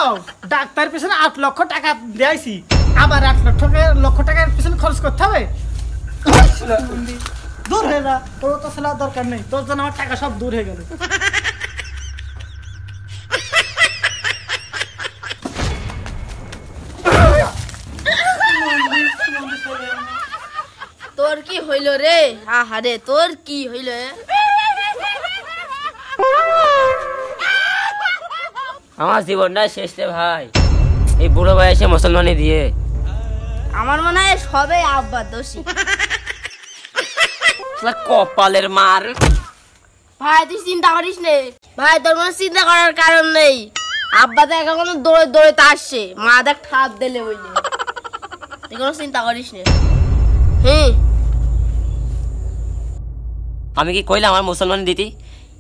কও ডাক্তার পিছনে 8 লক্ষ টাকা দিয়েছি আবার 8 লক্ষ টাকার পিছনে খরচ করতে হবে দূর হয়ে যা তোর তো ছেলে দরকার নেই তোর জন্য আমার টাকা সব দূর হয়ে গেল তোর কি হইল রে আহারে তোর কি হইল আমার জীবনটা শেষ রে ভাই এই বুড়ো বয়সে মুসলমানি দিয়ে আমার মনে হয় সবে আব্বা দোষী কপালের মার ভাই তুই চিন্তা করিস নে ভাই তোর কোনো চিন্তা করার কারণ নেই আব্বা তো এখন দৌড়ে দৌড়ে আসছে মা দেখ ঠাপ দিলে বললে তুই কোনো চিন্তা করিস নে হ্যাঁ আমি কি কইলাম আমার মুসলমান দিতি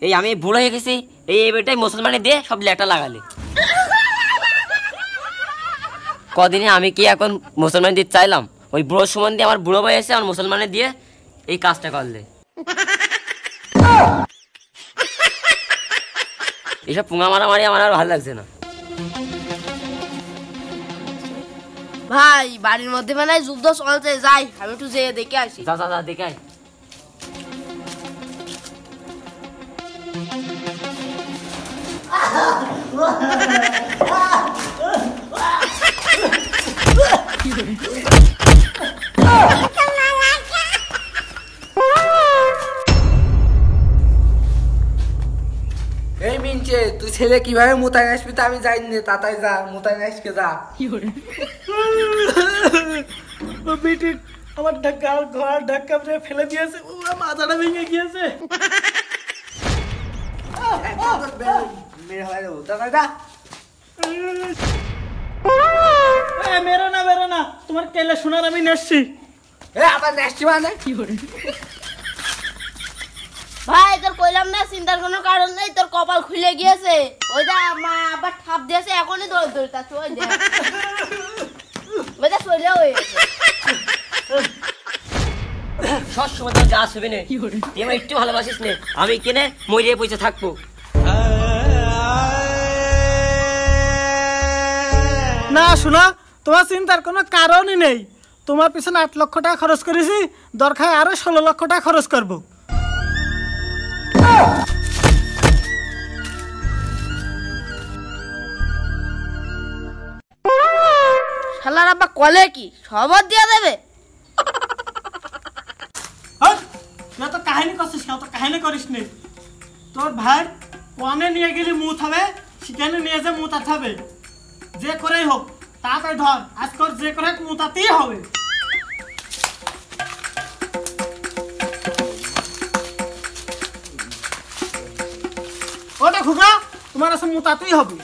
এই আমি বুড়ো হয়ে গেছি এই বেটাই মুসলমানি দিয়ে সব লেটা লাগালে কদিনে আমি কি এখন মুসলমান দিতে চাইলাম ওই বুড়ো সুমন দিয়ে আমার বুড়ো বয়সে আমার মুসলমানে দিয়ে এই কাজটা করলে এইসব পুঙা মারামারি আমার আর ভালো লাগছে না ভাই বাড়ির মধ্যে মানে যুদ্ধ চলছে যাই আমি একটু যেয়ে দেখে আসি যা যা যা দেখে আয়। এই মিনচে তুই ছেলে কিভাবে মোতায় আসবি তা আমি জানি না তাতাই যা মোতায় আসকে যা বেটি আমার ধাক্কা ঘর ধাক্কা ফেলে দিয়েছে মাথাটা ভেঙে গিয়েছে মেরো না তোমার কেলে শোনার আমি নেসছি আবার নেসছি মানে কি করে ভাই তোর কইলাম না চিন্তার কোনো কারণ নেই তোর কপাল খুলে গিয়েছে ওই যা মা আবার ঠাপ দিয়েছে এখনই দৌড় দৌড় তা চলে যা ওইটা চলে হয়েছে সব সময় তোর যা আসবে না তুই আমার একটু ভালোবাসিস নে আমি কিনে মরিয়ে পয়সা থাকবো না শোনা তোমার চিন্তার কোনো কারণই নেই তোমার পিছনে 8 লক্ষ টাকা খরচ করেছি দরকার আরো 16 লক্ষ টাকা খরচ করবো শালার আব্বা কলে কি সবর দিয়ে দেবে তো কাহিনী করছিস কেউ তো কাহিনী করিস নি তোর ভাই কোয়ানে নিয়ে গেলি মুখ হবে সেখানে নিয়ে যে মুতাতে হবে যে করেই হোক তাড়াতাড়ি ধর আজকাল যে করে মুতাতেই হবে ওটা খুকা তোমার আসলে মুতাতেই হবে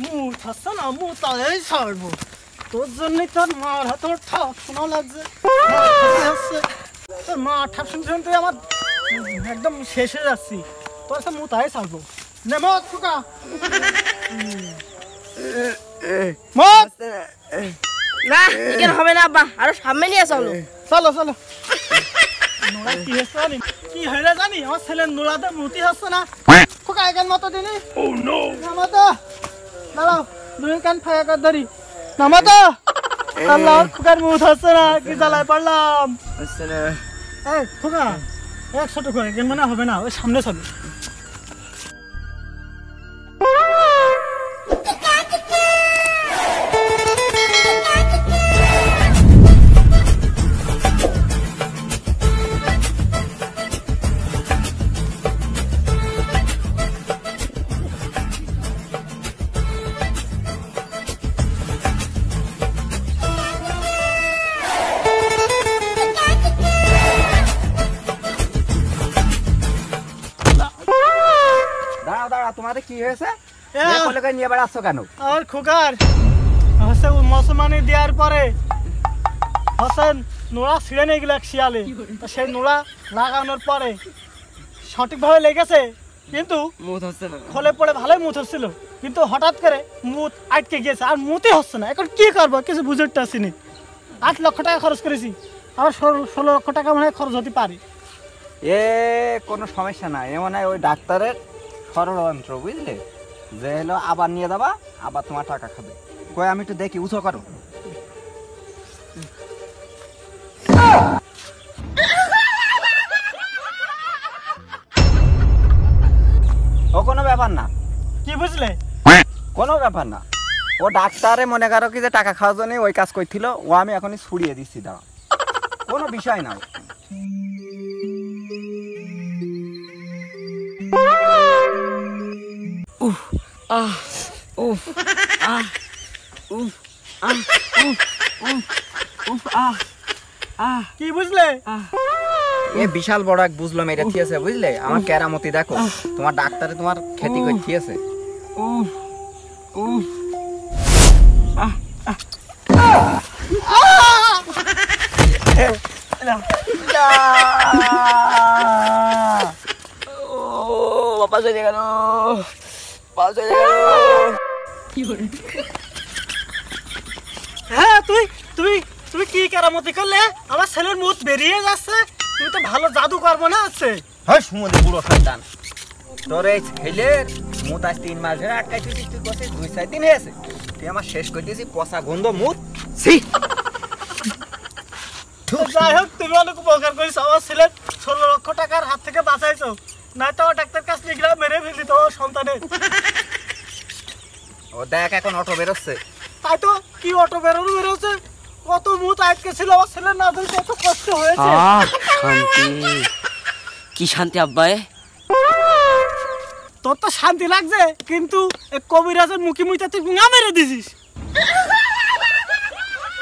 মুখ হচ্ছে না মুতাই ছাড়বো তোর জন্যই তোর মার হাতে ঠাপ শোনা লাগছে তোর মা ঠাপ শুনতে আমার একদম শেষ হয়ে যাচ্ছি তোর সব মুতাই ছাড়বো নে মত খুকা মত না এখানে হবে না আব্বা আরো সামনে নিয়ে চলো চলো চলো নোড়া কি হচ্ছে জানি কি হইলে জানি আমার ছেলের নোড়াতে মুতি হচ্ছে না খুকা এখান মতো দিনি নামাতো দাঁড়াও দুই কান ফায়া কর ধরি নামাতো আল্লাহ খুকার মুত হচ্ছে না কি জ্বালায় পড়লাম এই খুকা 100 করে এখান মানে হবে না ওই সামনে চলো তোমাদের কি হয়েছে নিয়ে বেড়াচ্ছ কেন আর খোকার হচ্ছে মুসলমানি দেওয়ার পরে হোসেন নোড়া ছিঁড়ে নিয়ে গেল এক শিয়ালে সেই নোড়া লাগানোর পরে সঠিকভাবে লেগেছে কিন্তু খোলে পড়ে ভালোই মুত হচ্ছিল কিন্তু হঠাৎ করে মুত আটকে গিয়েছে আর মুতই হচ্ছে না এখন কি করবো কিছু বুঝতে পারছি না 8 লক্ষ টাকা খরচ করেছি আমার 16 লক্ষ টাকা মনে হয় খরচ হতে পারে। এ কোনো সমস্যা নাই, এ মনে হয় ওই ডাক্তারের ষড়যন্ত্র, বুঝলে? যে হলো আবার নিয়ে যাবা, আবার তোমার টাকা খাবে। কই আমি একটু দেখি, উঁচু করো। ও কোনো ব্যাপার না, কি বুঝলে? কোনো ব্যাপার না। ও ডাক্তারে মনে করো কি যে টাকা খাওয়ার জন্য ওই কাজ করছিল, ও আমি এখনই ছুড়িয়ে দিচ্ছি, দাঁড়া, কোনো বিষয় না। কি বুঝলে? এ বিশাল বড় এক বুঝলো মেরে থিয়েছে, বুঝলে? আমার কেরামতি দেখো, তোমার ডাক্তারে তোমার খ্যাতি করে থিয়েছে। বাবা চলে গেল, বাবা চলে গেল। হ্যাঁ, তুমি কি কেরামতি করলে? আমার ছেলের মুখ বেরিয়ে যাচ্ছে। তুমি তো ভালো জাদু করবো না আছে। হয় সুমন বুড়ো শয়তান, তোর এই ছেলের মুত আজ 3 মাস ধরে আটকাই তুই তুই করছিস, 2-4 দিন হয়েছে তুই আমার শেষ করে দিয়েছিস, পচা গন্ধ মুত। যাই হোক, তুমি অনেক উপকার করেছ। আমার ছেলের 16 লক্ষ টাকার হাত থেকে বাঁচাইছো, নাই তো ডাক্তার কাছে নিয়ে গেলে মেরে ফেললি তোমার সন্তানের। ও দেখ এখন অটো বেরোচ্ছে। তাই তো, কি অটো বেরোচ্ছে, কত মুখ আটকে ছিল আমার ছেলের, না ধরে কত কষ্ট হয়েছে। শান্তি, কি শান্তি আব্বাই। তোর তো শান্তি লাগছে, কিন্তু কবিরাজের মুখি মুইতে তুই গুঙা মেরে দিছিস।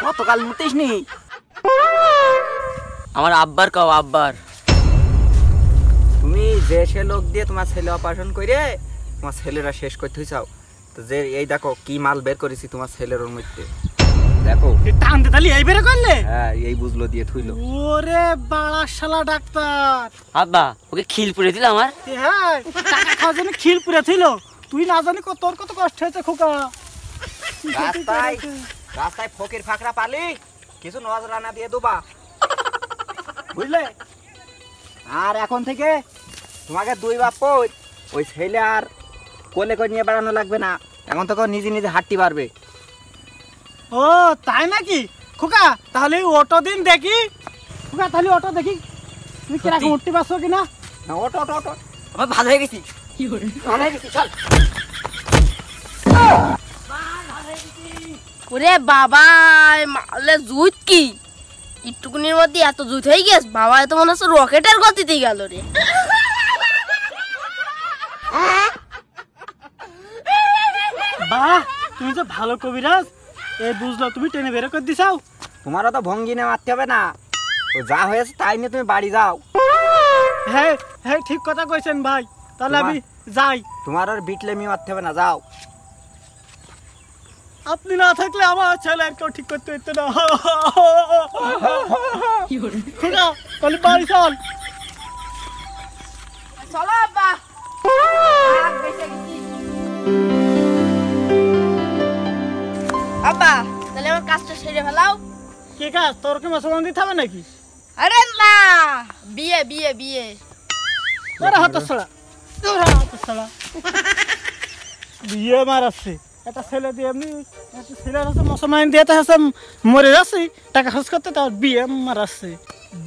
গতকাল মুতিস নি? আমার আব্বার কাও, আব্বার। তুমি যে সে লোক দিয়ে তোমার ছেলে অপারেশন করে তোমার ছেলেরা শেষ করতে চাও, তো যে এই দেখো কি মাল বের করেছি তোমার ছেলের ওর মধ্যে, দেখো। টানতে তালি এই বের করলে? হ্যাঁ, এই বুঝলো দিয়ে থুইলো। ওরে বাড়া শালা ডাক্তার! আব্বা ওকে খিল পুড়ে দিল আমার। হ্যাঁ, টাকা খাওয়ার জন্য খিল পুড়ে ছিল। তুই না জানি তোর কত কষ্ট হয়েছে খোকা। রাস্তায় ফকির ফাকরা পালি কিছু নজরানা দিয়ে দেবা, বুঝলে? আর এখন থেকে তোমাকে 2 বাপ ওই ছেলে আর কোলে করে নিয়ে বেড়ানো লাগবে না, এখন তো নিজে নিজে হাঁটতে পারবে। ও তাই নাকি খোকা? তাহলে অটো দিন দেখি খোকা, তাহলে অটো দেখি তুমি কিরকম উঠতে পারছো কিনা। না, ওটো ওটো ওটো, আমার ভালো হয়ে গেছি, ভালো হয়ে গেছি, চল। ওরে বাবা, মারলে জুত কি একটুকুনির মধ্যে এত জুত হয়ে গেছ বাবা, এত মনে হচ্ছে রকেটের গতিতে গেল রে। বাহ, তুমি তো ভালো কবিরাজ। এই বুঝলো, তুমি টেনে বের করে দিছাও। তোমারও তো ভঙ্গি নিয়ে মারতে হবে না, তো যা হয়েছে তাই নিয়ে তুমি বাড়ি যাও। হ্যাঁ হ্যাঁ, ঠিক কথা কইছেন ভাই, তাহলে আমি যাই। তোমার আর বিটলেমি মারতে হবে না, যাও। আপনি না থাকলে আমার ছেলে আর কেউ ঠিক করতে হইতো না। খোকা, তাহলে বাড়ি চল। চলো আব্বা। আব্বা, তাহলে আমার কাজটা সেরে ফেলাও। কি কাজ? তোর কি মুসলমান দিতে হবে নাকি? আরে না, বিয়ে বিয়ে বিয়ে। আরে হাত ছড়া, হাত ছড়া। বিয়ে মারাচ্ছে একটা ছেলে দিয়ে, এমনি একটা ছেলের হচ্ছে মুসলমান দিয়েতে হচ্ছে মরে যাচ্ছে টাকা খরচ করতে, তার বিয়ে মারাচ্ছে।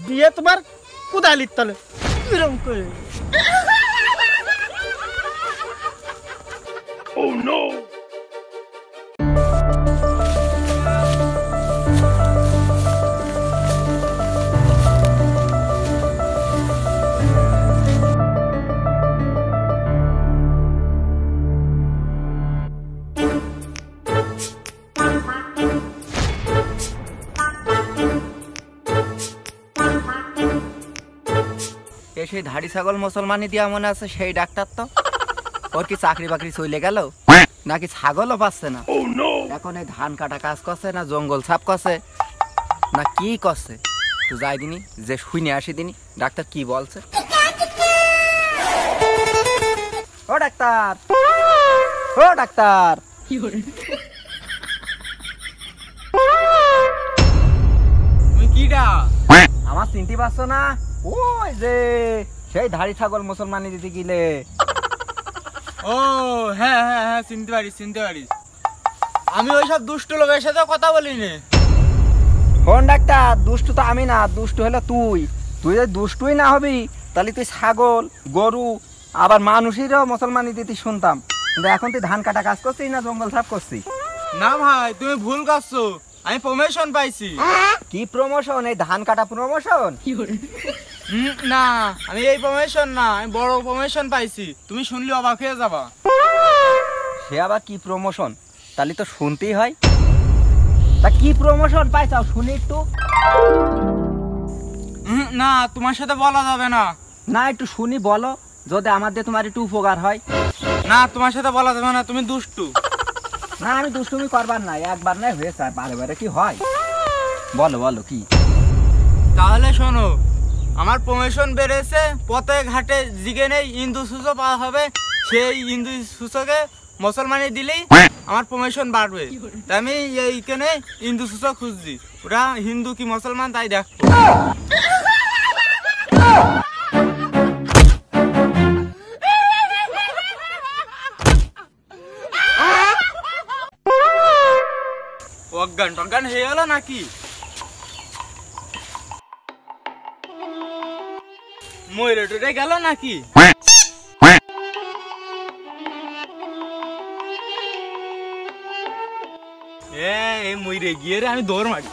বিয়ে তোমার কুদালির তলে এরকম করে। Oh no! সেই ধাড়ি ছাগল মুসলমানি দিয়া মনে আছে সেই ডাক্তার, তো ওর কি চাকরি বাকরি চলে গেল নাকি ছাগলও পাচ্ছে না? এখন এই ধান কাটা কাজ করছে না জঙ্গল সাফ করছে না কি করছে? তো যাই দিনি যে শুনে আসি দিনি ডাক্তার কি বলছে। ও ডাক্তার, ও ডাক্তার, তুমি কিডা? চিনতে পারছো না? ওই যে সেই ধাড়ি ছাগল মুসলমানি দিতে গিলে। ও হ্যাঁ হ্যাঁ হ্যাঁ, চিনতে পারিস। আমি ওইসব দুষ্ট লোকের সাথে কথা বলিনি। ফোন ডাক্তার, দুষ্টু তো আমি না, দুষ্টু হলো তুই। তুই যদি দুষ্টুই না হবি তাহলে তুই ছাগল গরু আবার মানুষেরও মুসলমানি দিতে শুনতাম। কিন্তু এখন তুই ধান কাটা কাজ করছিস না জঙ্গল সাফ করছিস? না ভাই, তুমি ভুল করছো। আমি প্রমোশন পাইছি। কি প্রমোশন? এই ধান কাটা প্রমোশন? না, আমি এই প্রমোশন না, আমি বড় প্রমোশন পাইছি। তুমি শুনলে অবাক হয়ে যাবা। সে আবার কি প্রমোশন? তাহলে তো শুনতেই হয়। তা কি প্রমোশন পাইছাও শুনি একটু। না, তোমার সাথে বলা যাবে না। না একটু শুনি, বলো, যদি আমাদের তোমার একটু উপকার হয়। না, তোমার সাথে বলা যাবে না, তুমি দুষ্টু। না আমি দুষ্টুমি করবার নাই, একবার নাই হয়েছে, বারে বারে কি হয়? বলো বলো কি। তাহলে শোনো, আমার প্রমোশন বেড়েছে। পথে ঘাটে জিগে নেই হিন্দু সুসো পাওয়া হবে, সেই হিন্দু সুসোকে মুসলমানি দিলেই আমার প্রমোশন বাড়বে। তাই আমি এইখানে হিন্দু সুসো খুঁজছি, ওরা হিন্দু কি মুসলমান তাই দেখো। অজ্ঞান হয়ে গেল নাকি? ময়ূরে টুরে গেল নাকি? এই ময়ূরে গিয়ে রে আমি দৌড় মারি।